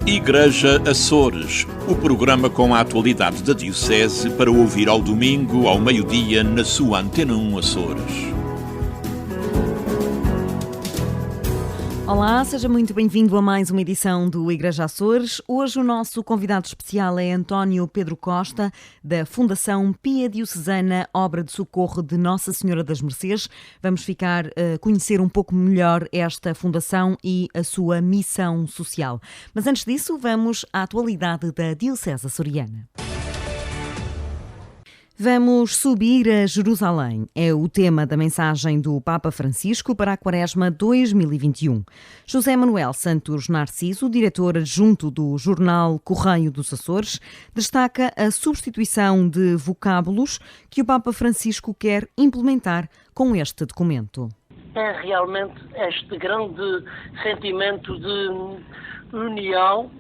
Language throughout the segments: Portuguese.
Igreja Açores, o programa com a atualidade da Diocese para ouvir ao domingo, ao meio-dia, na sua Antena 1 Açores. Olá, seja muito bem-vindo a mais uma edição do Igreja Açores. Hoje o nosso convidado especial é António Pedro Costa, da Fundação Pia Diocesana Obra de Socorro de Nossa Senhora das Mercês. Vamos ficar a conhecer um pouco melhor esta fundação e a sua missão social. Mas antes disso, vamos à atualidade da Diocese açoriana. Vamos subir a Jerusalém. É o tema da mensagem do Papa Francisco para a Quaresma 2021. José Manuel Santos Narciso, diretor adjunto do jornal Correio dos Açores, destaca a substituição de vocábulos que o Papa Francisco quer implementar com este documento. É realmente este grande sentimento de união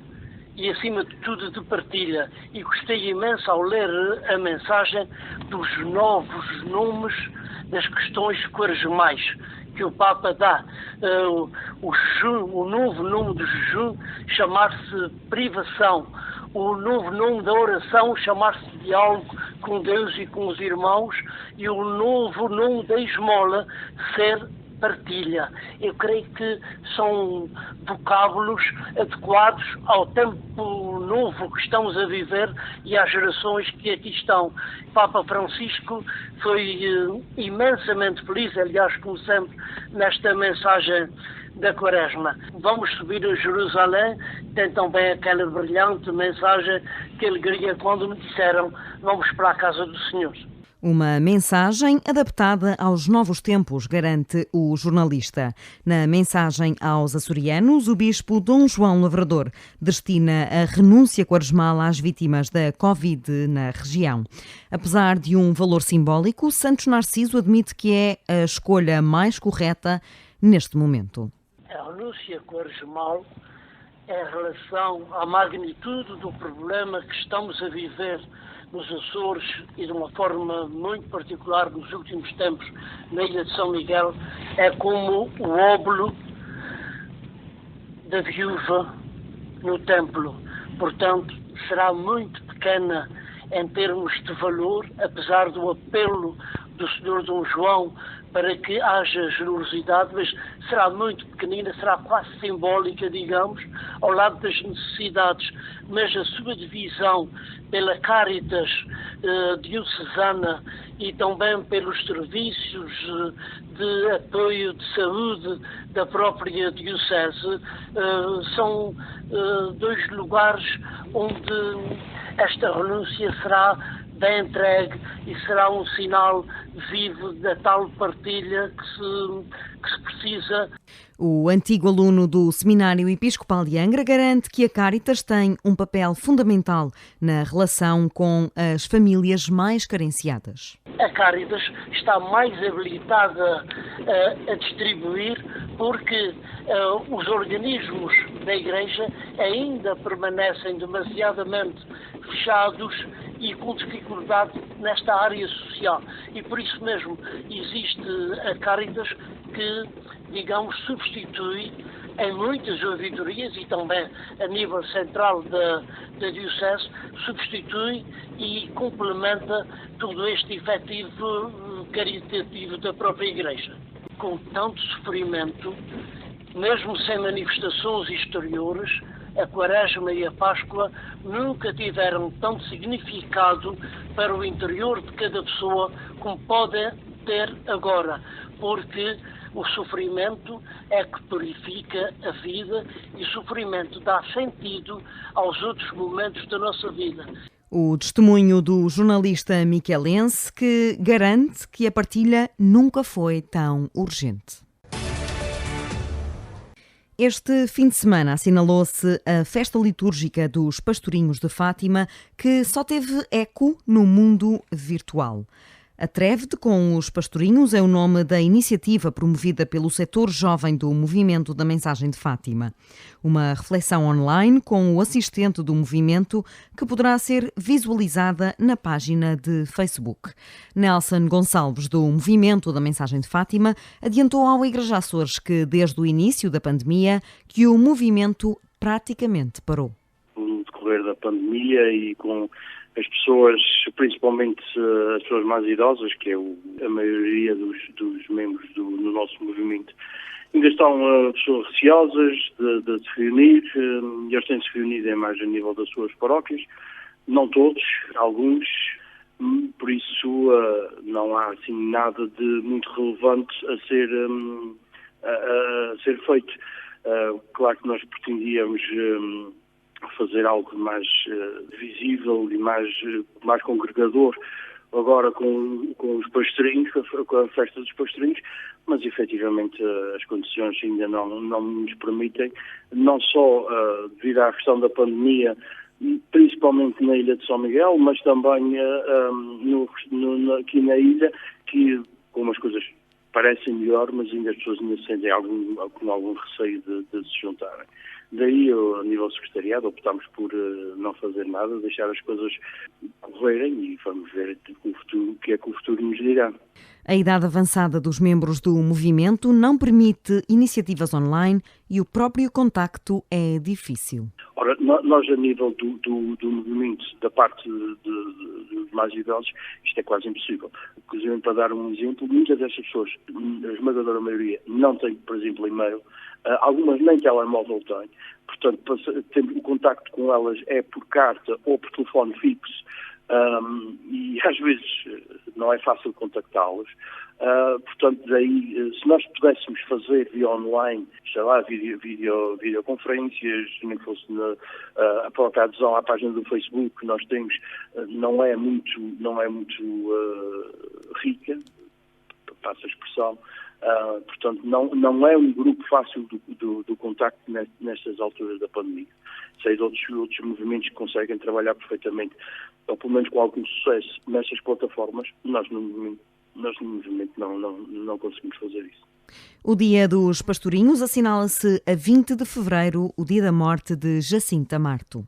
e, acima de tudo, de partilha. E gostei imenso ao ler a mensagem dos novos nomes das questões quaresmais que o Papa dá. O jejum, o novo nome do jejum, chamar-se privação. O novo nome da oração, chamar-se diálogo com Deus e com os irmãos. E o novo nome da esmola, ser partilha. Eu creio que são vocábulos adequados ao tempo novo que estamos a viver e às gerações que aqui estão. O Papa Francisco foi imensamente feliz, aliás, como sempre, nesta mensagem da Quaresma. Vamos subir a Jerusalém, tem também aquela brilhante mensagem que alegria quando me disseram: vamos para a casa do Senhor. Uma mensagem adaptada aos novos tempos, garante o jornalista. Na mensagem aos açorianos, o bispo Dom João Lavrador destina a renúncia quaresmal às vítimas da Covid na região. Apesar de um valor simbólico, Santos Narciso admite que é a escolha mais correta neste momento. A renúncia quaresmal é em relação à magnitude do problema que estamos a viver nos Açores e de uma forma muito particular nos últimos tempos na Ilha de São Miguel, é como o óbolo da viúva no templo. Portanto, será muito pequena em termos de valor, apesar do apelo do Sr. Dom João para que haja generosidade, mas será muito pequenina, será quase simbólica, digamos, ao lado das necessidades. Mas a sua divisão pela Caritas diocesana e também pelos serviços de apoio de saúde da própria diocese são dois lugares onde esta renúncia será bem entregue e será um sinal vivo da tal partilha que se precisa. O antigo aluno do Seminário Episcopal de Angra garante que a Caritas tem um papel fundamental na relação com as famílias mais carenciadas. A Caritas está mais habilitada a distribuir porque os organismos da Igreja ainda permanecem demasiadamente fechados e com dificuldade nesta área social. E por isso mesmo existe a Caritas que, digamos, substitui em muitas ouvidorias e também a nível central da Diocese, substitui e complementa todo este efetivo caritativo da própria Igreja. Com tanto sofrimento, mesmo sem manifestações exteriores, a Quaresma e a Páscoa nunca tiveram tanto significado para o interior de cada pessoa como podem ter agora, porque o sofrimento é que purifica a vida e o sofrimento dá sentido aos outros momentos da nossa vida. O testemunho do jornalista miquelense que garante que a partilha nunca foi tão urgente. Este fim de semana assinalou-se a festa litúrgica dos Pastorinhos de Fátima, que só teve eco no mundo virtual. Atreve-te com os Pastorinhos é o nome da iniciativa promovida pelo setor jovem do Movimento da Mensagem de Fátima. Uma reflexão online com o assistente do movimento que poderá ser visualizada na página de Facebook. Nelson Gonçalves, do Movimento da Mensagem de Fátima, adiantou ao Igreja Açores que, desde o início da pandemia, que o movimento praticamente parou. No decorrer da pandemia e com as pessoas, principalmente as pessoas mais idosas, que é a maioria dos membros do nosso movimento, ainda estão pessoas receosas de se reunir. Eles têm-se reunido mais a nível das suas paróquias, não todos, alguns, por isso não há assim nada de muito relevante a ser feito. Claro que nós pretendíamos fazer algo mais visível e mais congregador agora com os pastorinhos, com a festa dos pastorinhos, mas efetivamente as condições ainda não nos permitem, não só devido à questão da pandemia, principalmente na Ilha de São Miguel, mas também aqui na ilha, que como as coisas parecem melhor, mas ainda as pessoas ainda sentem com algum receio de se juntarem. Daí, a nível secretariado, optámos por não fazer nada, deixar as coisas correrem e vamos ver o que é que o futuro nos dirá. A idade avançada dos membros do movimento não permite iniciativas online e o próprio contacto é difícil. Ora, nós a nível do movimento, da parte dos mais idosos, isto é quase impossível. Inclusive, para dar um exemplo, muitas dessas pessoas, a esmagadora maioria, não têm, por exemplo, e-mail, algumas nem telemóvel têm, portanto, o contacto com elas é por carta ou por telefone fixo, e às vezes não é fácil contactá-los. Portanto, daí, se nós pudéssemos fazer via online, sei lá, videoconferências, nem que fosse a própria adesão à página do Facebook que nós temos, não é muito rica, passa a expressão. Portanto, não é um grupo fácil do contacto nestas alturas da pandemia. Sei de outros movimentos que conseguem trabalhar perfeitamente, ou pelo menos com algum sucesso, nestas plataformas. Nós no movimento não conseguimos fazer isso. O Dia dos Pastorinhos assinala-se a 20 de fevereiro, o dia da morte de Jacinta Marto.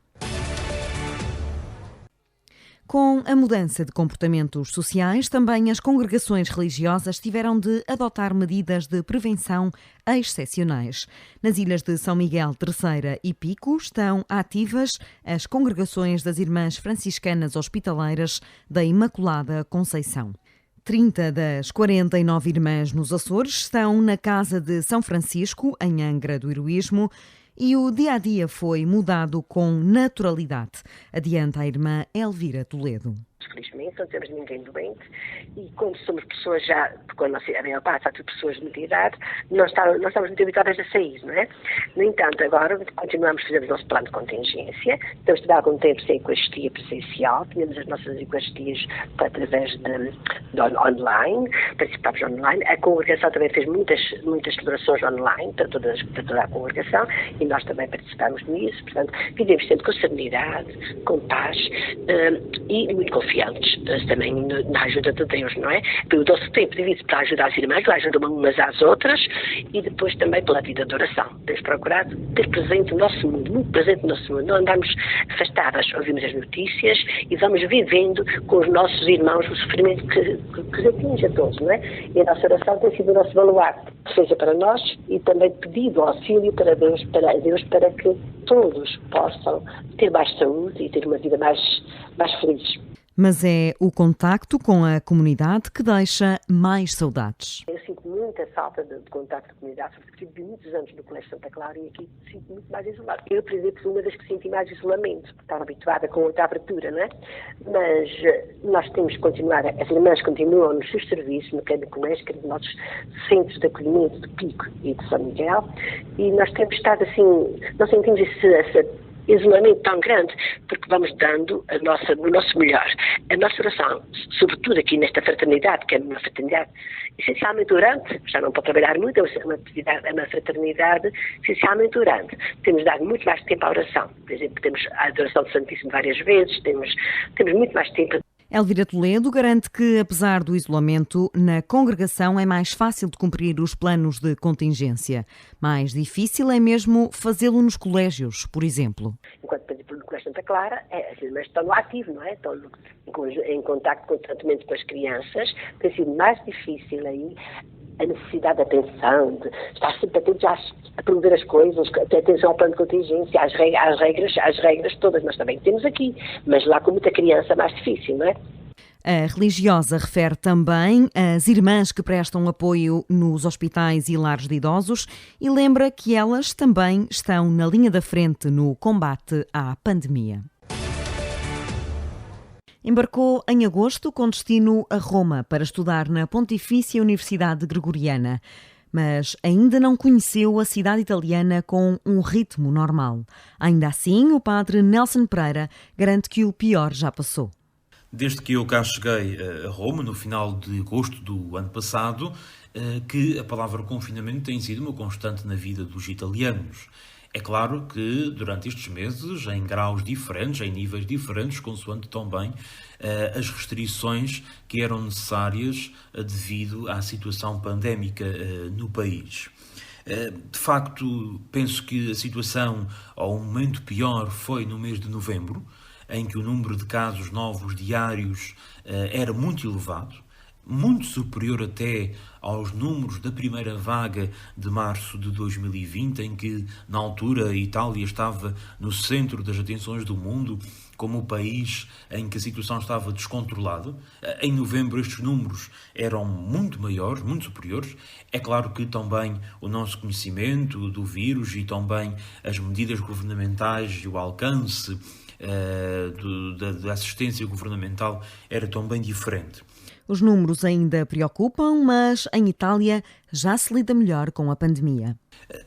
Com a mudança de comportamentos sociais, também as congregações religiosas tiveram de adotar medidas de prevenção excepcionais. Nas ilhas de São Miguel, Terceira e Pico estão ativas as congregações das Irmãs Franciscanas Hospitaleiras da Imaculada Conceição. 30 das 49 irmãs nos Açores estão na Casa de São Francisco, em Angra do Heroísmo, e o dia-a-dia foi mudado com naturalidade, adianta a irmã Elvira Toledo. Felizmente, não temos ninguém doente e como somos pessoas já, porque a maior parte são pessoas de muita idade, não estamos muito habituadas a sair, não é? No entanto, agora continuamos a fazer o nosso plano de contingência, estamos a dar algum tempo sem eucaristia presencial, tínhamos as nossas eucaristias através de online, participámos online, a congregação também fez muitas celebrações online para toda a congregação e nós também participámos nisso, portanto, vivemos sempre com serenidade, com paz e muito confiantes também na ajuda de Deus, não é? O nosso tempo divide-se para ajudar as irmãs, que ajudam umas às outras, e depois também pela vida de oração. Temos procurado ter presente o nosso mundo, muito presente no nosso mundo. Não andamos afastadas, ouvimos as notícias e vamos vivendo com os nossos irmãos o sofrimento que atinge a todos, não é? E a nossa oração tem sido o nosso baluarte, seja para nós e também pedido auxílio para Deus para que todos possam ter mais saúde e ter uma vida mais feliz. Mas é o contacto com a comunidade que deixa mais saudades. Eu sinto muita falta de contacto com a comunidade, porque tive muitos anos no Colégio Santa Clara e aqui sinto muito mais isolado. Eu, por exemplo, fui uma das que senti mais isolamento, estava habituada com outra abertura, não é? Mas nós temos que continuar, as irmãs continuam nos seus serviços, no colégio, que é dos nossos centros de acolhimento de Pico e de São Miguel, e nós temos estado assim, não sentimos esse isolamento tão grande, porque vamos dando o nosso melhor. A nossa oração, sobretudo aqui nesta fraternidade, que é uma fraternidade essencialmente orante, já não pode trabalhar muito, é uma fraternidade essencialmente orante. Temos dado muito mais tempo à oração. Por exemplo, temos a adoração do Santíssimo várias vezes, temos muito mais tempo. Elvira Toledo garante que, apesar do isolamento, na congregação é mais fácil de cumprir os planos de contingência. Mais difícil é mesmo fazê-lo nos colégios, por exemplo. Enquanto, por exemplo, no Colégio Santa Clara, as irmãs estão no ativo, não é? Estão em contacto constantemente com as crianças. Tem sido mais difícil aí a necessidade da atenção, de estar sempre atentos a promover as coisas, ter atenção ao plano de contingência, às regras todas nós também temos aqui, mas lá com muita criança é mais difícil, não é? A religiosa refere também as irmãs que prestam apoio nos hospitais e lares de idosos e lembra que elas também estão na linha da frente no combate à pandemia. Embarcou em agosto com destino a Roma para estudar na Pontifícia Universidade Gregoriana, mas ainda não conheceu a cidade italiana com um ritmo normal. Ainda assim, o padre Nelson Pereira garante que o pior já passou. Desde que eu cá cheguei a Roma, no final de agosto do ano passado, que a palavra confinamento tem sido uma constante na vida dos italianos. É claro que durante estes meses, em graus diferentes, em níveis diferentes, consoante também as restrições que eram necessárias devido à situação pandémica no país. De facto, penso que a situação, ao momento pior, foi no mês de novembro, em que o número de casos novos diários era muito elevado, muito superior até aos números da primeira vaga de março de 2020, em que, na altura, a Itália estava no centro das atenções do mundo, como o país em que a situação estava descontrolada. Em novembro estes números eram muito maiores, muito superiores. É claro que também o nosso conhecimento do vírus e também as medidas governamentais e o alcance da assistência governamental era também diferente. Os números ainda preocupam, mas em Itália já se lida melhor com a pandemia.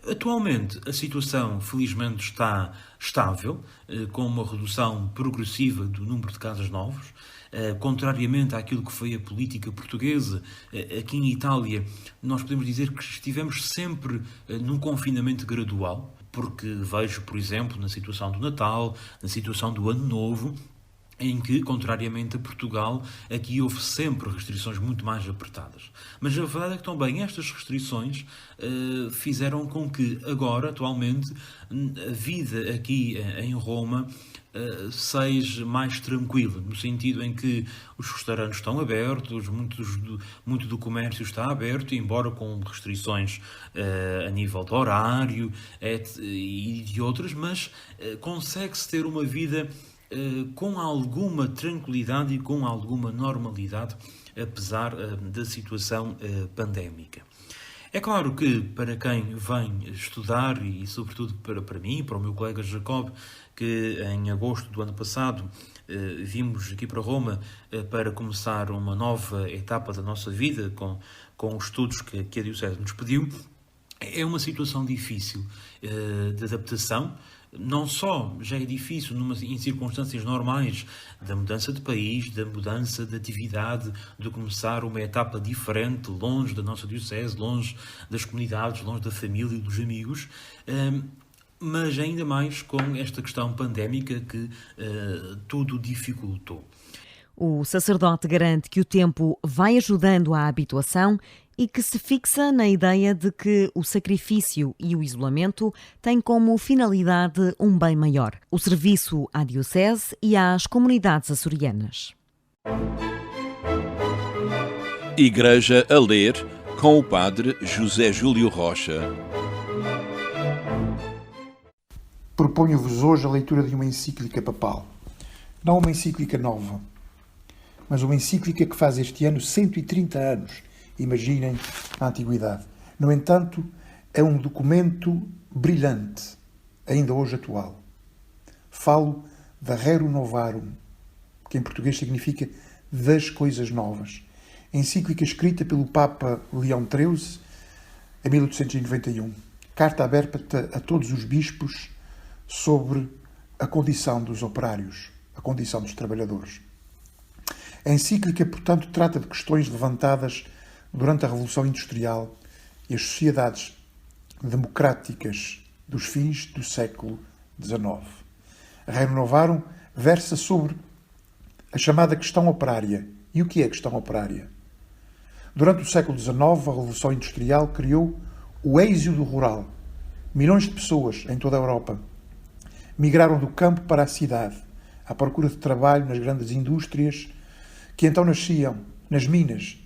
Atualmente a situação felizmente está estável, com uma redução progressiva do número de casos novos. Contrariamente àquilo que foi a política portuguesa, aqui em Itália nós podemos dizer que estivemos sempre num confinamento gradual, porque vejo, por exemplo, na situação do Natal, na situação do Ano Novo, em que, contrariamente a Portugal, aqui houve sempre restrições muito mais apertadas. Mas a verdade é que também estas restrições fizeram com que agora, atualmente, a vida aqui em Roma seja mais tranquila, no sentido em que os restaurantes estão abertos, muito do comércio está aberto, embora com restrições a nível de horário e de outras, mas consegue-se ter uma vida com alguma tranquilidade e com alguma normalidade, apesar da situação pandémica. É claro que para quem vem estudar, e sobretudo para mim, para o meu colega Jacob, que em agosto do ano passado vimos aqui para Roma para começar uma nova etapa da nossa vida com os estudos que a Diocese nos pediu, é uma situação difícil de adaptação. Não só já é difícil em circunstâncias normais da mudança de país, da mudança de atividade, de começar uma etapa diferente, longe da nossa diocese, longe das comunidades, longe da família e dos amigos, mas ainda mais com esta questão pandémica que tudo dificultou. O sacerdote garante que o tempo vai ajudando à habituação e que se fixa na ideia de que o sacrifício e o isolamento têm como finalidade um bem maior, o serviço à Diocese e às comunidades açorianas. Igreja a ler com o padre José Júlio Rocha. Proponho-vos hoje a leitura de uma encíclica papal. Não uma encíclica nova, mas uma encíclica que faz este ano 130 anos. Imaginem a antiguidade. No entanto, é um documento brilhante, ainda hoje atual. Falo da Rerum Novarum, que em português significa das coisas novas. Encíclica escrita pelo Papa Leão XIII em 1891. Carta aberta a todos os bispos sobre a condição dos operários, a condição dos trabalhadores. A encíclica, portanto, trata de questões levantadas durante a Revolução Industrial e as sociedades democráticas dos fins do século XIX. A Rerum Novarum versa sobre a chamada questão operária. E o que é a questão operária? Durante o século XIX, a Revolução Industrial criou o êxodo rural. Milhões de pessoas em toda a Europa migraram do campo para a cidade, à procura de trabalho nas grandes indústrias que então nasciam nas minas,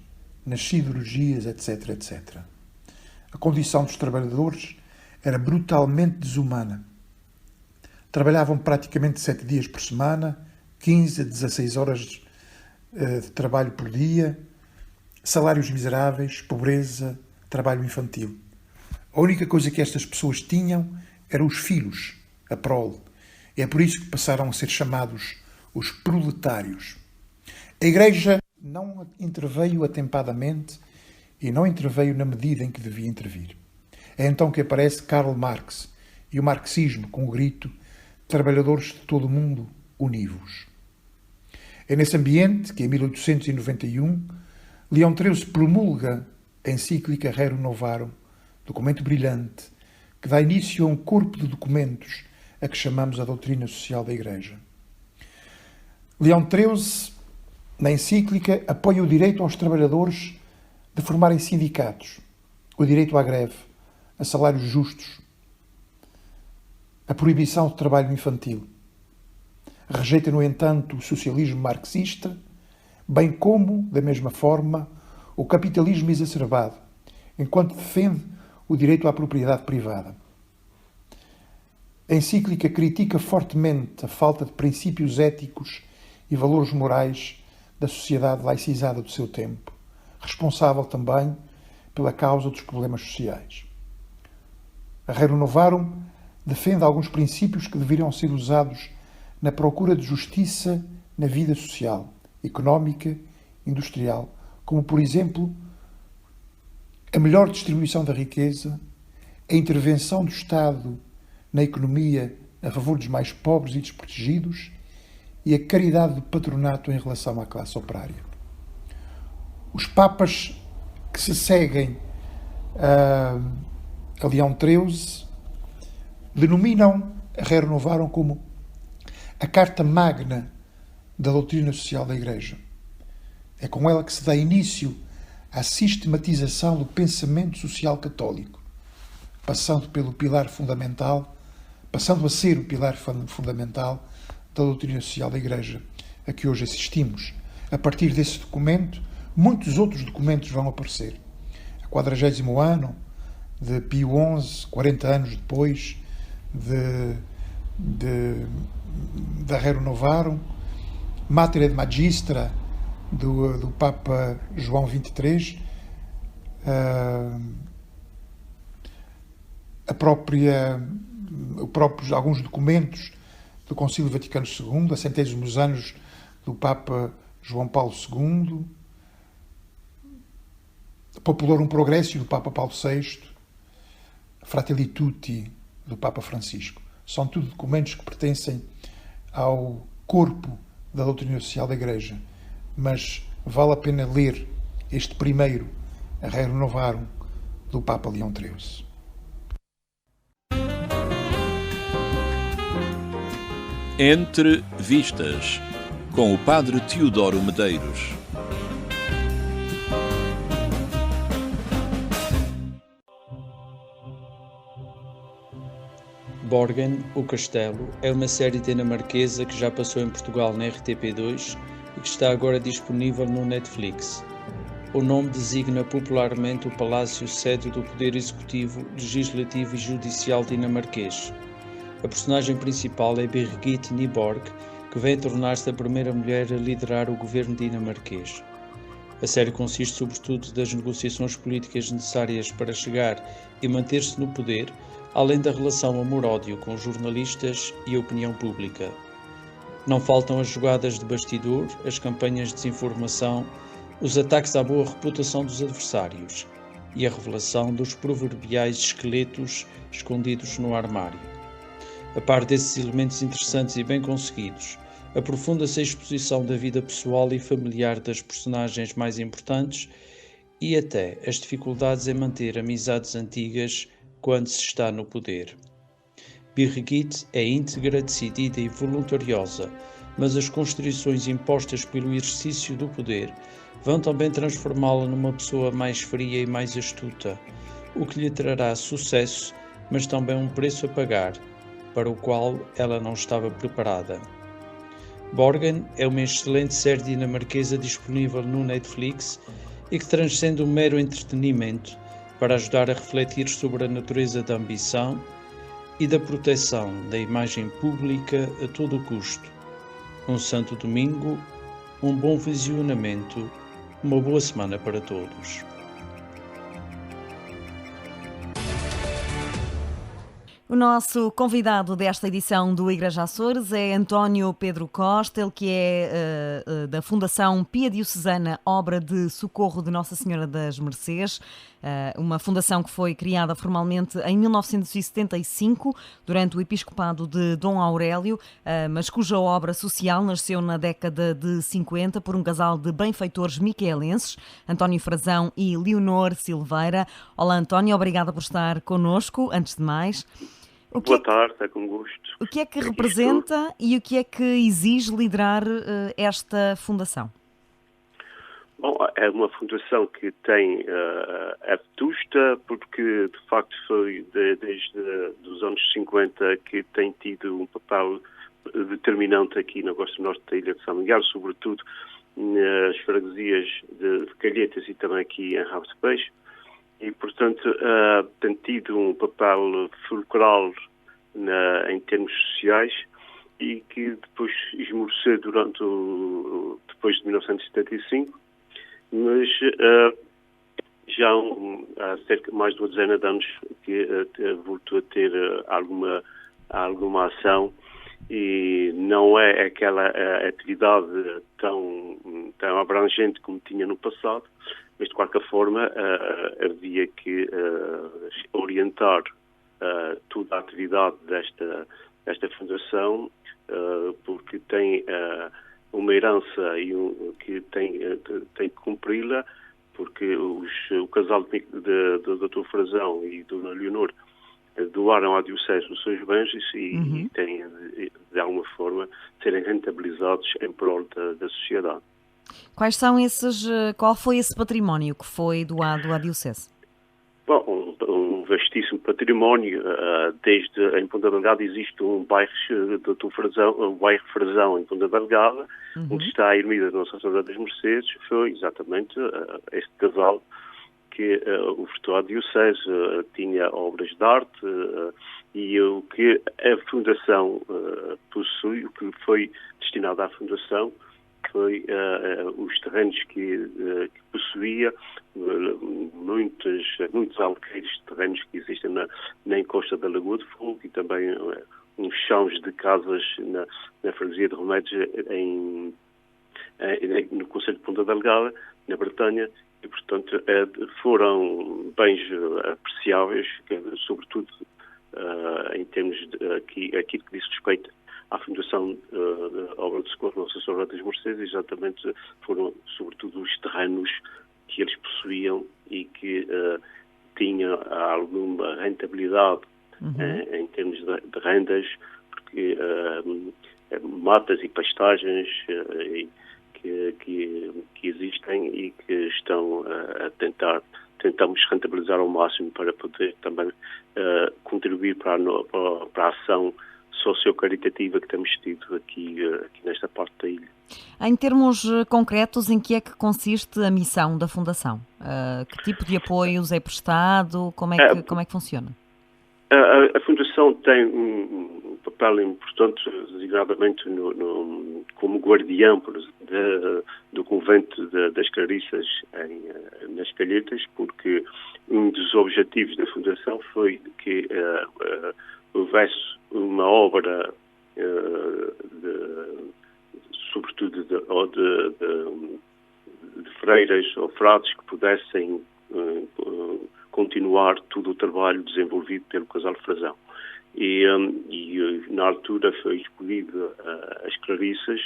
nas siderurgias, etc., etc. A condição dos trabalhadores era brutalmente desumana. Trabalhavam praticamente 7 dias por semana, 15 a 16 horas de trabalho por dia, salários miseráveis, pobreza, trabalho infantil. A única coisa que estas pessoas tinham eram os filhos, a prole. É por isso que passaram a ser chamados os proletários. A Igreja não interveio atempadamente e não interveio na medida em que devia intervir. É então que aparece Karl Marx e o marxismo com o grito: trabalhadores de todo o mundo, univos. É nesse ambiente que, em 1891, Leão XIII promulga a encíclica Rerum Novarum, documento brilhante, que dá início a um corpo de documentos a que chamamos a doutrina social da Igreja. Leão XIII, na encíclica, apoia o direito aos trabalhadores de formarem sindicatos, o direito à greve, a salários justos, a proibição do trabalho infantil. Rejeita, no entanto, o socialismo marxista, bem como, da mesma forma, o capitalismo exacerbado, enquanto defende o direito à propriedade privada. A encíclica critica fortemente a falta de princípios éticos e valores morais da sociedade laicizada do seu tempo, responsável também pela causa dos problemas sociais. A Rerum Novarum defende alguns princípios que deveriam ser usados na procura de justiça na vida social, económica, industrial, como, por exemplo, a melhor distribuição da riqueza, a intervenção do Estado na economia a favor dos mais pobres e desprotegidos e a caridade do patronato em relação à classe operária. Os papas que se seguem a Leão XIII denominam a Rerum Novarum como a carta magna da doutrina social da Igreja. É com ela que se dá início à sistematização do pensamento social católico, passando a ser o pilar fundamental da doutrina social da Igreja, a que hoje assistimos. A partir desse documento, muitos outros documentos vão aparecer. A 40º ano de Pio XI, 40 anos depois da Rerum Novarum, Mater et Magistra do Papa João XXIII, alguns documentos do Concílio Vaticano II, a 100º anos do Papa João Paulo II, Populorum Progressio do Papa Paulo VI, Fratelli Tutti do Papa Francisco. São tudo documentos que pertencem ao corpo da doutrina social da Igreja, mas vale a pena ler este primeiro, a Rerum Novarum, do Papa Leão XIII. Entre Vistas, com o Padre Teodoro Medeiros. Borgen, o Castelo, é uma série dinamarquesa que já passou em Portugal na RTP2 e que está agora disponível no Netflix. O nome designa popularmente o palácio sede do Poder Executivo, Legislativo e Judicial dinamarquês. A personagem principal é Birgit Nyborg, que vem a tornar-se a primeira mulher a liderar o governo dinamarquês. A série consiste sobretudo das negociações políticas necessárias para chegar e manter-se no poder, além da relação amor-ódio com os jornalistas e a opinião pública. Não faltam as jogadas de bastidor, as campanhas de desinformação, os ataques à boa reputação dos adversários e a revelação dos proverbiais esqueletos escondidos no armário. A par desses elementos interessantes e bem conseguidos, aprofunda-se a exposição da vida pessoal e familiar das personagens mais importantes e até as dificuldades em manter amizades antigas quando se está no poder. Birgit é íntegra, decidida e voluntariosa, mas as constrições impostas pelo exercício do poder vão também transformá-la numa pessoa mais fria e mais astuta, o que lhe trará sucesso, mas também um preço a pagar, para o qual ela não estava preparada. Borgen é uma excelente série dinamarquesa disponível no Netflix e que transcende o mero entretenimento para ajudar a refletir sobre a natureza da ambição e da proteção da imagem pública a todo custo. Um santo domingo, um bom visionamento, uma boa semana para todos. O nosso convidado desta edição do Igreja Açores é António Pedro Costa, ele que é da Fundação Pia Diocesana Obra de Socorro de Nossa Senhora das Mercês, uma fundação que foi criada formalmente em 1975, durante o episcopado de Dom Aurélio, mas cuja obra social nasceu na década de 50 por um casal de benfeitores miquelenses, António Frazão e Leonor Silveira. Olá, António, obrigada por estar connosco, antes de mais. Boa tarde, é com gosto. O que é que representa e o que é que exige liderar esta fundação? Bom, é uma fundação que tem é vetusta, porque de facto foi desde os anos 50 que tem tido um papel determinante aqui na costa norte da Ilha de São Miguel, sobretudo nas freguesias de Calhetas e também aqui em Rabo de Peixe. E, portanto, tem tido um papel fulcral em termos sociais e que depois esmoreceu depois de 1975, mas já há cerca de mais de uma dezena de anos que voltou a ter alguma ação, e não é aquela atividade tão abrangente como tinha no passado, mas de qualquer forma havia que orientar toda a atividade desta fundação, porque tem uma herança que tem que cumpri-la, porque o casal do Dr. Frazão e Dona Leonor doaram à Diocese os seus bens e têm, de alguma forma, serem rentabilizados em prol da sociedade. Qual foi esse património que foi doado à Diocese? Bom, um vastíssimo património. Em Ponta Delgada existe um bairro Frazão em Ponta Delgada, onde está a ermida de Nossa Senhora das Mercês. Foi exatamente este casal que ofertou à Diocese, tinha obras de arte, e o que a Fundação possui, o que foi destinado à Fundação, foi os terrenos que possuía, muitos alqueires de terrenos que existem na encosta da Lagoa de Fogo, e também uns chãos de casas na freguesia de Remédios, no concelho de Ponta Delgada, na Bretanha, e, portanto, foram bens apreciáveis, sobretudo em termos de aquilo que diz respeito à Fundação Obra de Socorro Nossa Senhora das Mercês. Exatamente, foram sobretudo os terrenos que eles possuíam e que tinham alguma rentabilidade em termos de rendas, porque matas e pastagens que existem e que estão a tentamos rentabilizar ao máximo para poder também contribuir para a ação socio-caritativa que temos tido aqui nesta parte da ilha. Em termos concretos, em que é que consiste a missão da Fundação? Que tipo de apoios é prestado? Como é que funciona? A Fundação tem um papel importante, designadamente como guardião do convento das Clarissas nas Calhetas, porque um dos objetivos da Fundação foi que houvesse uma obra, sobretudo de freiras ou frades, que pudessem continuar todo o trabalho desenvolvido pelo casal Frazão. E na altura foi escolhido as Clarissas,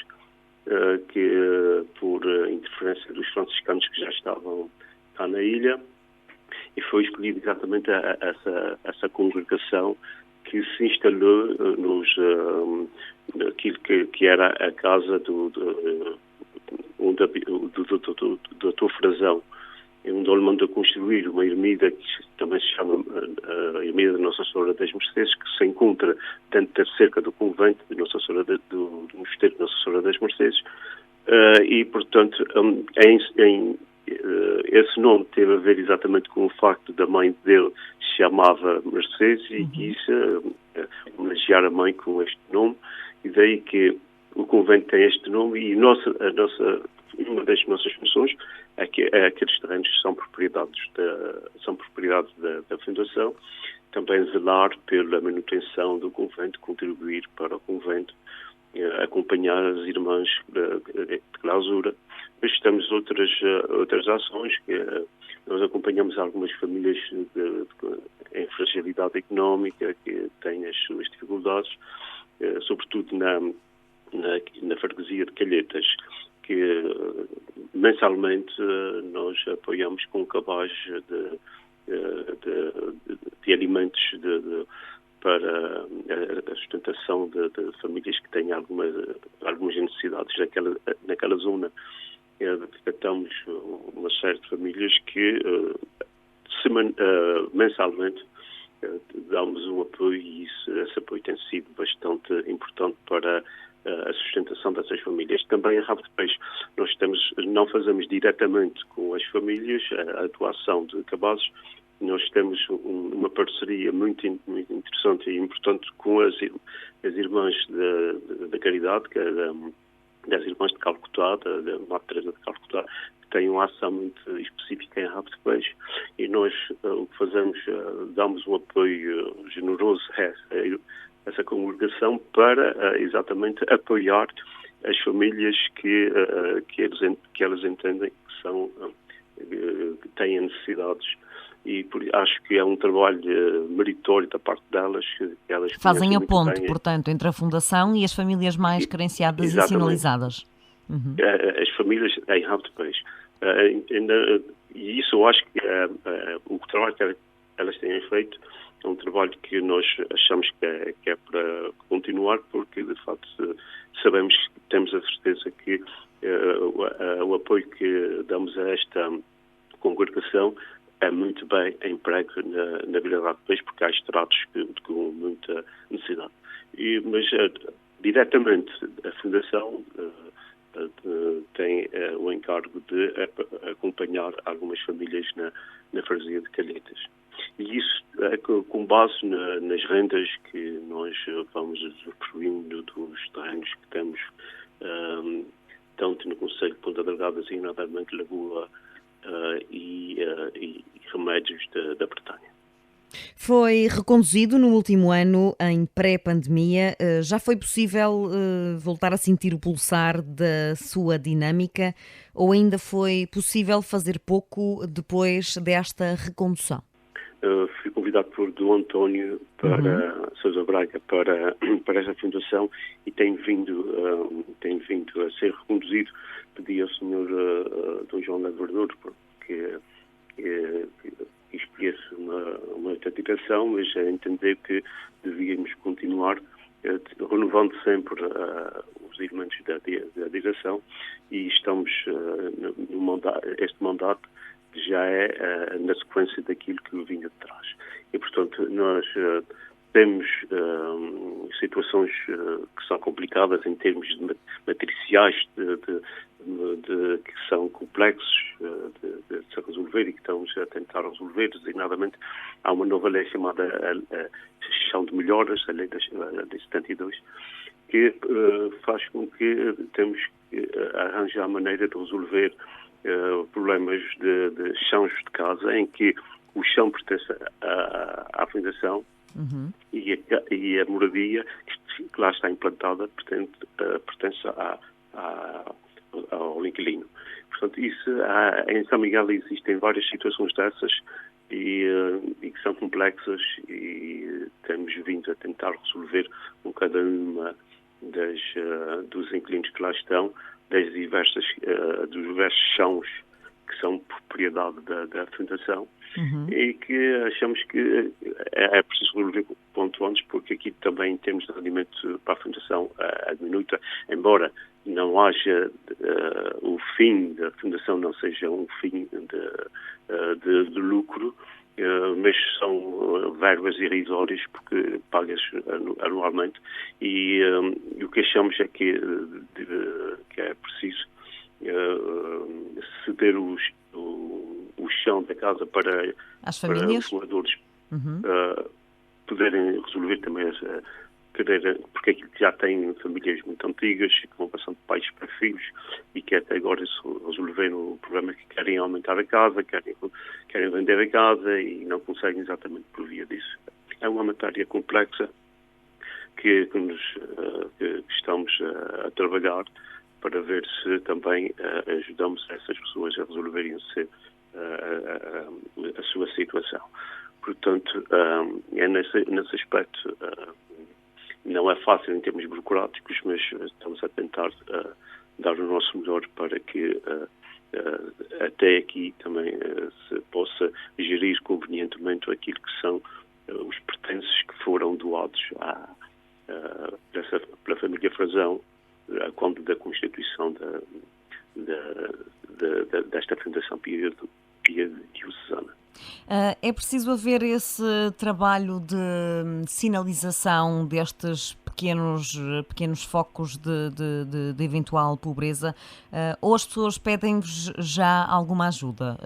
que por interferência dos franciscanos que já estavam cá na ilha, e foi escolhida exatamente essa congregação que se instalou naquilo que era a casa onde o Dr. Frazão, onde ele mandou construir uma ermida que também se chama a Ermida de Nossa Senhora das Mercês, que se encontra dentro da cerca do convento de Nossa Senhora do Mosteiro de Nossa Senhora das Mercês, e portanto esse nome teve a ver exatamente com o facto da mãe dele se chamava Mercedes e quis homenagear a mãe com este nome, e daí que o convento tem este nome, e uma das nossas funções é que aqueles terrenos são propriedade da Fundação, também zelar pela manutenção do convento, contribuir para o convento, acompanhar as irmãs de clausura. Mas temos outras ações que nós acompanhamos algumas famílias em fragilidade económica, que têm as suas dificuldades, sobretudo na freguesia de Calhetas, que mensalmente nós apoiamos com cabaz de alimentos para a sustentação de famílias que têm algumas necessidades naquela zona. Detectamos uma série de famílias que mensalmente damos um apoio, e esse apoio tem sido bastante importante para a sustentação dessas famílias. Também em Rabo de Peixe nós não fazemos diretamente com as famílias a atuação de cabazes. Nós temos uma parceria muito interessante e importante com as irmãs da Caridade, que é das Irmãs de Calcutá, da Madre Teresa de Calcutá, que tem uma ação muito específica em Rabo de Peixe, e nós o que fazemos, damos um apoio generoso a essa congregação para exatamente apoiar as famílias que elas entendem que têm necessidades, e acho que é um trabalho meritório da parte delas. Que elas fazem a ponte, portanto, entre a Fundação e as famílias mais carenciadas e sinalizadas. As famílias em Rabo de Peixe. E isso eu acho que o trabalho que elas têm feito é um trabalho que nós achamos que é para continuar, porque de facto temos a certeza que o apoio que damos a esta congregação é muito bem emprego na Vila de Rabo de Peixe, porque há estratos com muita necessidade. Mas diretamente a Fundação tem o encargo de acompanhar algumas famílias na freguesia de Calhetas. E isso é com base nas rendas que nós vamos usufruindo dos terrenos que temos, tanto no Concelho de Ponta Delgada, designadamente Lagoa e Remédios da Bretanha. Foi reconduzido no último ano, em pré-pandemia. Já foi possível voltar a sentir o pulsar da sua dinâmica, ou ainda foi possível fazer pouco depois desta recondução? Fui convidado por Dom António Sousa Braga para esta fundação, e tem vindo a ser reconduzido. Pedi ao Sr. Dom João Lavrador porque escolhesse uma dedicação, mas a entender que devíamos continuar, renovando sempre os elementos da direção, e estamos este mandato já é na sequência daquilo que vinha de trás. E, portanto, nós temos situações que são complicadas em termos matriciais, que são complexos de se resolver, e que estamos a tentar resolver. Designadamente, há uma nova lei chamada a Gestão de Melhoras, a Lei de 72, que faz com que temos que arranjar a maneira de resolver problemas de chãos de casa, em que o chão pertence à Fundação e a moradia que lá está implantada pertence ao inquilino. Portanto, em São Miguel existem várias situações dessas e que são complexas, e temos vindo a tentar resolver com cada uma dos inquilinos que lá estão, dos diversos chãos que são propriedade da Fundação, e que achamos que é preciso resolver quanto antes, porque aqui também temos de rendimento para a Fundação a diminuta, embora não haja o fim da Fundação, não seja um fim de lucro, mas são verbas irrisórias, porque pagas anualmente, e o que achamos é que é preciso ceder chão da casa para os moradores poderem resolver também essa carreira, porque aquilo que já tem famílias muito antigas que vão passando de pais para filhos e que até agora resolveram o problema que querem aumentar a casa, querem vender a casa e não conseguem exatamente por via disso. É uma matéria complexa que estamos a trabalhar para ver se também ajudamos essas pessoas a resolverem-se a sua situação. Portanto, é nesse aspecto, não é fácil em termos burocráticos, mas estamos a tentar dar o nosso melhor para que até aqui também se possa gerir convenientemente aquilo que são os pertences que foram doados pela família Frazão quando da constituição desta Fundação Pia Diocesana. É preciso haver esse trabalho de sinalização destes pequenos focos de eventual pobreza, ou as pessoas pedem-vos já alguma ajuda,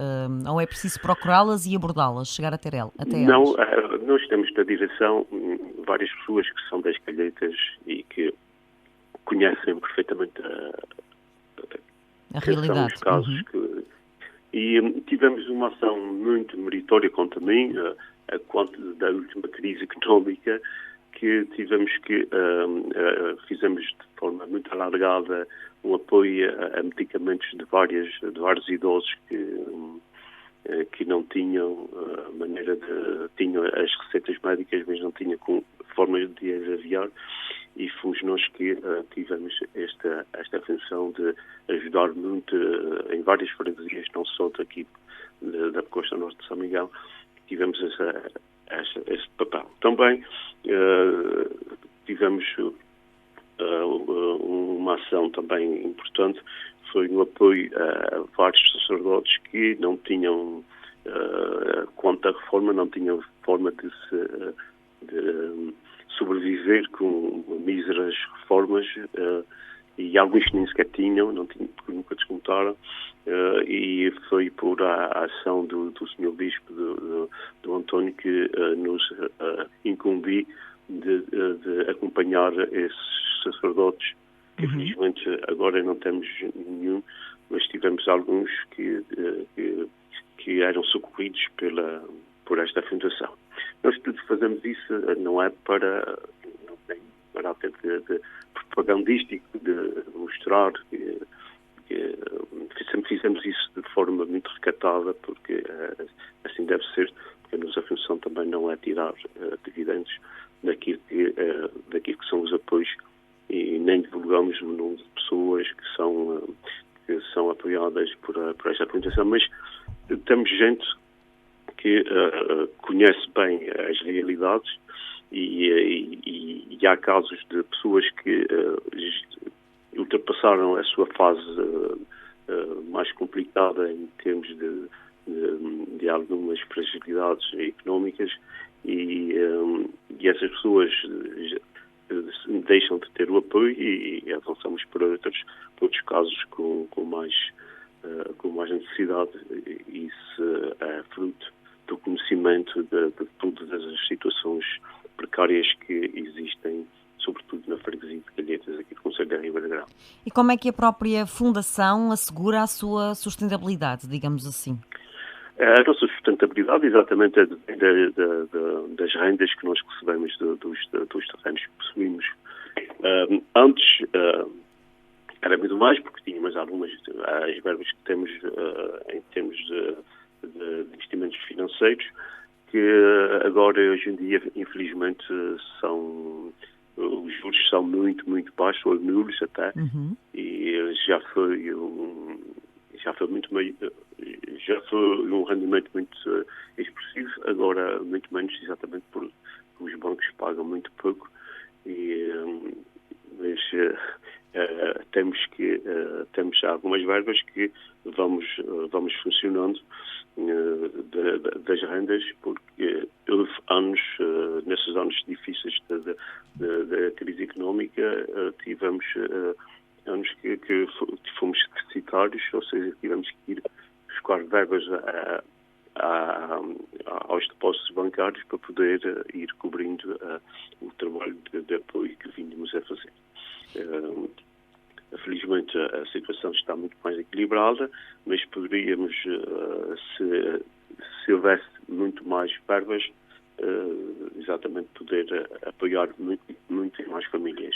ou é preciso procurá-las e abordá-las, chegar até elas? Não, nós temos na direção várias pessoas que são das Calheitas e que conhecem perfeitamente a realidade. Os casos e tivemos uma ação muito meritória contra mim, quanto da última crise económica, que fizemos de forma muito alargada um apoio a medicamentos de vários idosos que não tinham tinham as receitas médicas, mas não tinham formas de as aviar, e fomos nós que tivemos esta função de ajudar muito em várias freguesias, não só daqui da costa norte de São Miguel, tivemos esse papel. Também tivemos uma ação também importante, foi no apoio a vários sacerdotes que não tinham, quanto à reforma, não tinham forma de sobreviver com míseras reformas, e alguns que nem sequer tinham, porque nunca descontaram, e foi por a ação do Sr. Bispo, do António, que nos incumbi de acompanhar esses sacerdotes, que felizmente agora não temos nenhum, mas tivemos alguns que eram socorridos por esta fundação. Nós tudo fazemos isso, não é para caráter de propagandístico, de mostrar que sempre fizemos isso de forma muito recatada, porque assim deve ser, porque a nossa função também não é tirar dividendos daquilo que são os apoios, e nem divulgamos o número de pessoas que são apoiadas por esta fundação, mas temos gente que conhece bem as realidades, e há casos de pessoas que ultrapassaram a sua fase mais complicada em termos de algumas fragilidades económicas, e essas pessoas deixam de ter o apoio e avançamos para outros casos com mais necessidade, e isso é fruto do conhecimento de todas as situações precárias que existem, sobretudo na freguesia de Calheitas, aqui do concelho da Ribeira Grande. E como é que a própria Fundação assegura a sua sustentabilidade, digamos assim? A nossa sustentabilidade exatamente é das rendas que nós recebemos dos terrenos que possuímos. Antes era muito mais, porque tínhamos algumas as verbas que temos em termos de investimentos financeiros, que agora, hoje em dia, infelizmente, os juros são muito, muito baixos, ou nulos até, e já foi um rendimento muito expressivo, agora muito menos, exatamente porque os bancos pagam muito pouco, mas temos algumas verbas que vamos funcionando das rendas, porque houve anos, nesses anos difíceis da crise económica, tivemos anos que fomos deficitários, ou seja, tivemos que ir buscar verbas aos depósitos bancários para poder ir cobrindo o trabalho de apoio que vínhamos a fazer. Felizmente a situação está muito mais equilibrada, mas poderíamos, se houvesse muito mais verbas, exatamente poder apoiar muito mais famílias.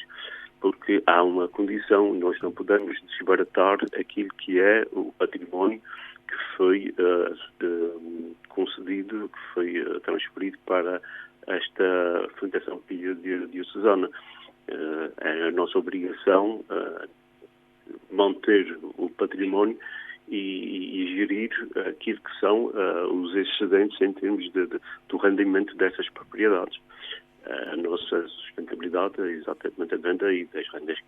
Porque há uma condição, nós não podemos desbaratar aquilo que é o património que foi concedido, que foi transferido para esta Fundação Pia Diocesana. É a nossa obrigação manter o património e gerir aquilo que são os excedentes em termos do rendimento dessas propriedades. A nossa sustentabilidade é exatamente a venda e das rendas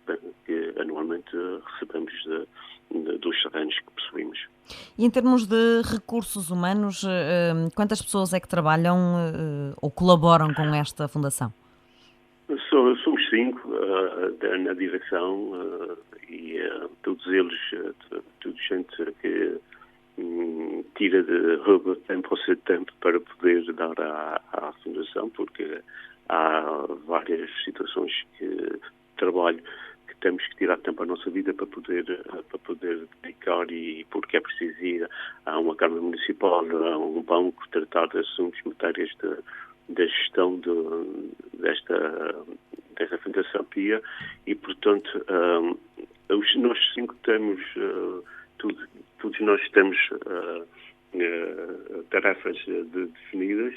que anualmente recebemos dos terrenos que possuímos. E em termos de recursos humanos, quantas pessoas é que trabalham ou colaboram com esta fundação? Somos 5 na direção e todos eles, toda gente que rouba tempo ao seu tempo para poder dar à fundação, porque há várias situações de trabalho que temos que tirar tempo à nossa vida para poder dedicar, e porque é preciso ir a uma Câmara Municipal, a um banco, tratar de assuntos, matérias da gestão desta Fundação Pia, e portanto nós 5 temos todos nós temos tarefas definidas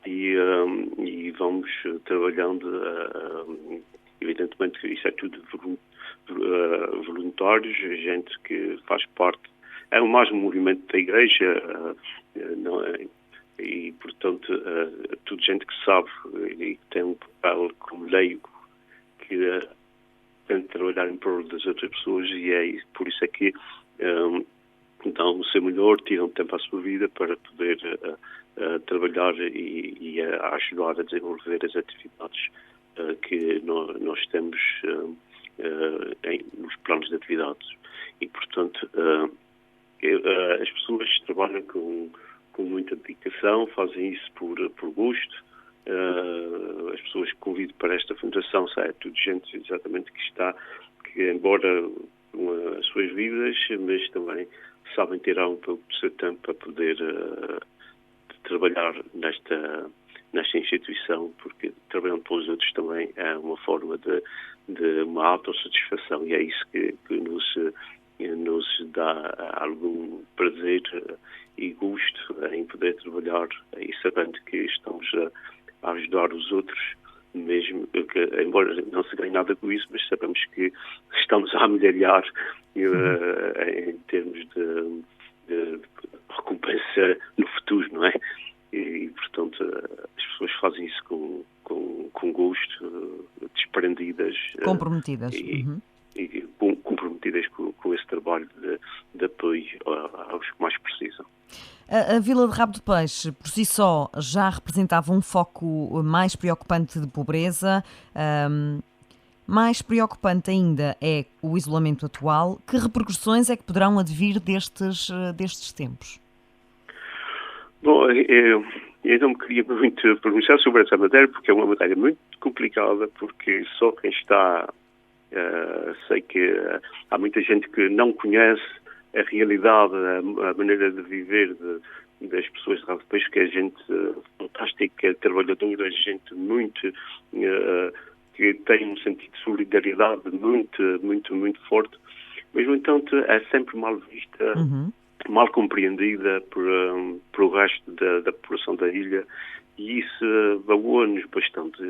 e vamos trabalhando. Evidentemente isso é tudo voluntários, gente que faz parte, é mais um movimento da Igreja, não é? E portanto tudo gente que sabe e que tem um papel como leigo, que tem de trabalhar em prol das outras pessoas, e por isso é que dão o seu melhor, tiram tempo à sua vida para poder trabalhar e ajudar a desenvolver as atividades que nós temos nos planos de atividades. E, portanto, as pessoas trabalham com muita dedicação, fazem isso por gosto. As pessoas que convido para esta fundação é tudo gente exatamente que embora as suas vidas, mas também sabem tirar um pouco do seu tempo para poder trabalhar nesta instituição, porque trabalhando pelos outros também é uma forma de uma autossatisfação, e é isso que nos dá algum prazer e gosto em poder trabalhar e sabendo que estamos a ajudar os outros, mesmo que, embora não se ganhe nada com isso, mas sabemos que estamos a amelhar em termos de recompensa no futuro, não é? E portanto, as pessoas fazem isso com gosto, desprendidas. Comprometidas. E comprometidas com esse trabalho de apoio aos que mais precisam. A Vila de Rabo de Peixe, por si só, já representava um foco mais preocupante de pobreza. Mais preocupante ainda é o isolamento atual. Que repercussões é que poderão advir destes tempos? Bom, eu não me queria muito pronunciar sobre essa matéria, porque é uma matéria muito complicada, porque só quem está... sei que há muita gente que não conhece a realidade, a maneira de viver das pessoas de Rabo de Peixe, que é gente fantástica, trabalhadora, gente muito... que tem um sentido de solidariedade muito forte, mas, no entanto, é sempre mal vista, mal compreendida por o resto da população da ilha, e isso magoa-nos bastante.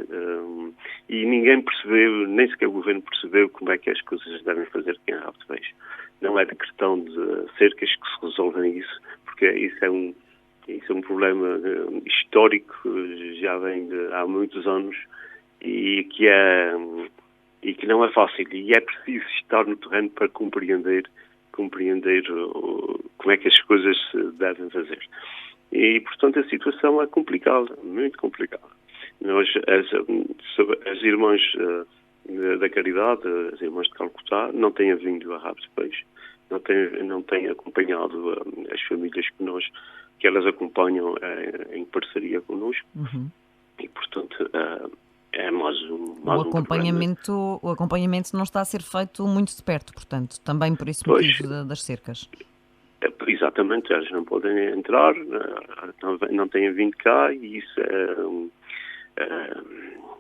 E ninguém percebeu, nem sequer o governo percebeu como é que as coisas devem fazer aqui em Rabo de Peixe. Não é decretão de cercas que se resolvem isso, porque isso é um problema histórico, já vem de há muitos anos, e que não é fácil, e é preciso estar no terreno para compreender como é que as coisas se devem fazer. E, portanto, a situação é complicada, muito complicada. As irmãs da Caridade, as irmãs de Calcutá, não têm vindo a Rabo de Peixe, não têm acompanhado as famílias que nós que elas acompanham em parceria connosco. E, portanto, é mais um acompanhamento. O acompanhamento não está a ser feito muito de perto, portanto, também por esse motivo das cercas. Exatamente, elas não podem entrar, não têm vindo cá, e isso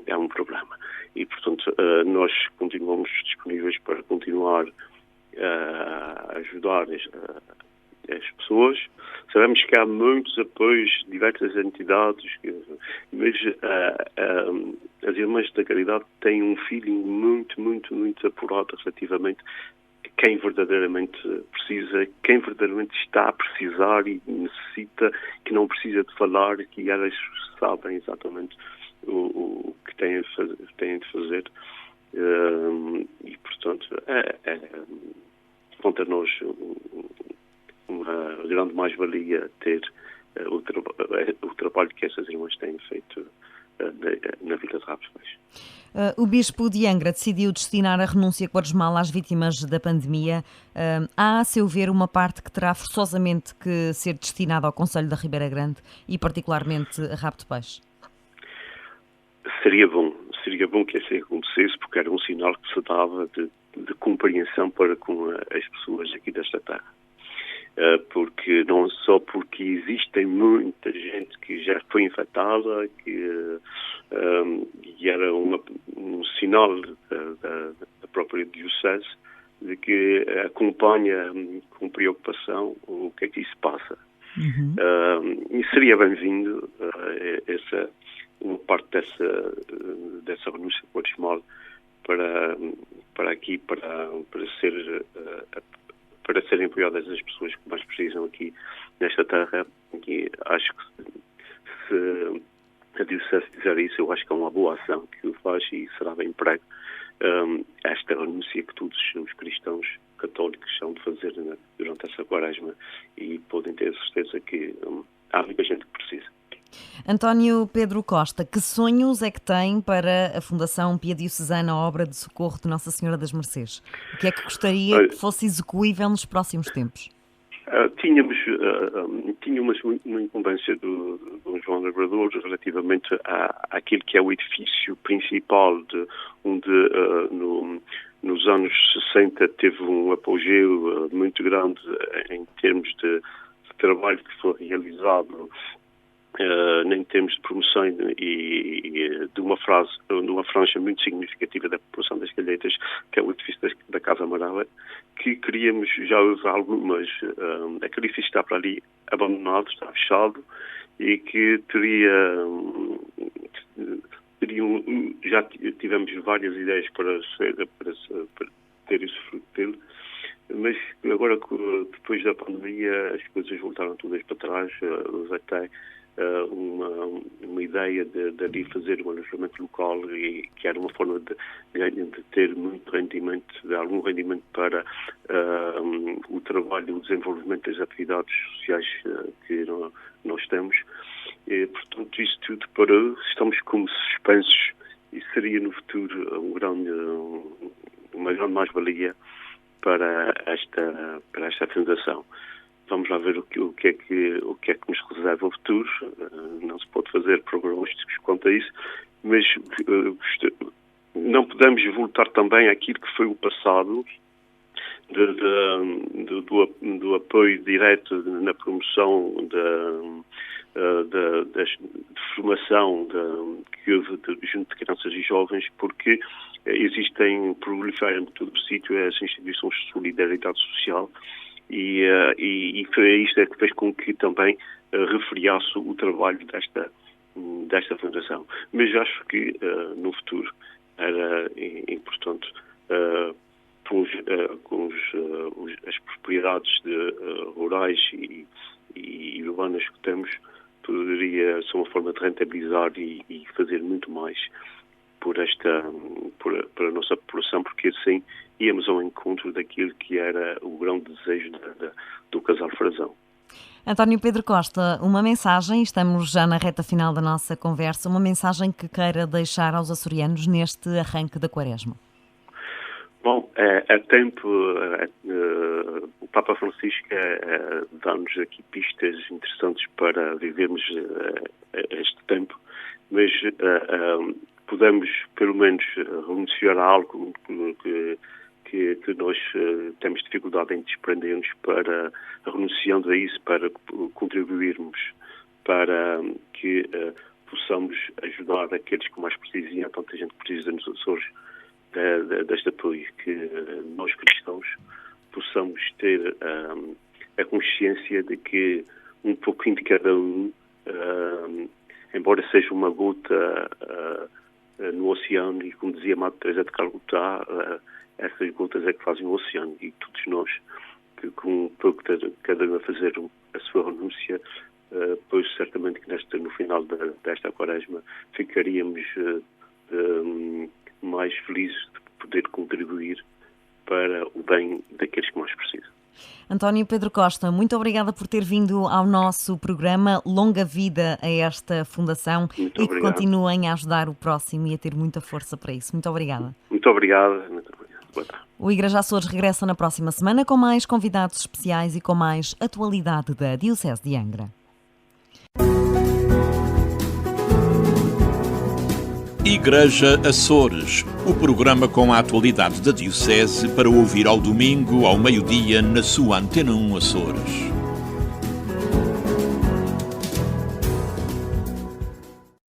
é um problema. E, portanto, nós continuamos disponíveis para continuar a ajudar as pessoas. Sabemos que há muitos apoios de diversas entidades, mas as Irmãs da Caridade têm um feeling muito, muito, muito apurado relativamente a quem verdadeiramente precisa, quem verdadeiramente está a precisar e necessita, que não precisa de falar, que elas sabem exatamente o que têm de fazer. E, portanto, contra nós uma grande mais-valia ter o trabalho que essas irmãs têm feito na Vila de Rabos Baixos. O Bispo de Angra decidiu destinar a renúncia quaresmal às vítimas da pandemia. Há, a seu ver, uma parte que terá forçosamente que ser destinada ao Conselho da Ribeira Grande e particularmente a Rabo de Peixe? Seria bom que assim acontecesse, porque era um sinal que se dava de compreensão para com as pessoas aqui desta terra. Porque não só porque existem muita gente que já foi infectada, e era um sinal da própria Diocese de que acompanha com preocupação o que é que isso passa. E seria bem-vindo uma parte dessa renúncia quaresmal para serem apoiadas as pessoas que mais precisam aqui nesta terra. E acho que se a Diocese fizer isso, eu acho que é uma boa ação que o faz e será bem emprego esta renúncia que todos os cristãos católicos são de fazer durante essa quaresma, e podem ter certeza que há muita gente que precisa. António Pedro Costa, que sonhos é que tem para a Fundação Pia Diocesana Obra de Socorro de Nossa Senhora das Mercês? O que é que gostaria que fosse execuível nos próximos tempos? Tínhamos uma incumbência do João Labrador relativamente àquilo que é o edifício principal, onde nos anos 60 teve um apogeu muito grande em termos de trabalho que foi realizado, em termos de promoção e de uma franja muito significativa da população das Calheitas, que é o edifício da Casa Amarela, que queríamos, já houve algumas, aquele edifício está para ali abandonado, está fechado, e que já tivemos várias ideias para ter isso fruto dele, mas agora, depois da pandemia, as coisas voltaram todas para trás. Houve até uma ideia de ali fazer um alojamento local, e que era uma forma de ter muito rendimento, de algum rendimento para o trabalho e o desenvolvimento das atividades sociais que nós temos. E, portanto, isso tudo parou, estamos como suspensos, e seria no futuro uma grande mais-valia para esta fundação. Vamos lá ver o que é que nos reserva o futuro. Não se pode fazer prognósticos quanto a isso, mas não podemos voltar também àquilo que foi o passado do apoio direto na promoção da formação que houve junto de crianças e jovens, porque proliferam por todo o sítio as instituições de solidariedade social, e foi isto que fez com que também refriasse o trabalho desta fundação. Mas acho que no futuro era importante, com as propriedades rurais e urbanas que temos, poderia ser uma forma de rentabilizar e fazer muito mais para a nossa população, porque assim íamos ao encontro daquilo que era o grande desejo do casal Frazão. António Pedro Costa, uma mensagem, estamos já na reta final da nossa conversa, uma mensagem que queira deixar aos açorianos neste arranque da Quaresma. Bom, a tempo, o Papa Francisco dá-nos aqui pistas interessantes para vivermos este tempo, mas podemos, pelo menos, renunciar a algo que nós temos dificuldade em desprender-nos, para renunciando a isso, para contribuirmos para que possamos ajudar aqueles que mais precisam, e há tanta gente que precisa nos Açores deste apoio, que nós cristãos possamos ter a consciência de que um pouquinho de cada um, embora seja uma gota no oceano, e como dizia Madre Teresa de Calcutá, essas gotas é que fazem o oceano, e todos nós, que com um pouco de cada um a fazer a sua renúncia, pois certamente que no final desta quaresma ficaríamos mais felizes de poder contribuir para o bem daqueles que mais precisam. António Pedro Costa, muito obrigada por ter vindo ao nosso programa. Longa vida a esta fundação Muito e obrigado. Que continuem a ajudar o próximo e a ter muita força para isso. Muito obrigada. Muito obrigado. Boa tarde. O Igreja Açores regressa na próxima semana com mais convidados especiais e com mais atualidade da Diocese de Angra. Igreja Açores, o programa com a atualidade da Diocese para ouvir ao domingo, ao meio-dia, na sua Antena 1 Açores.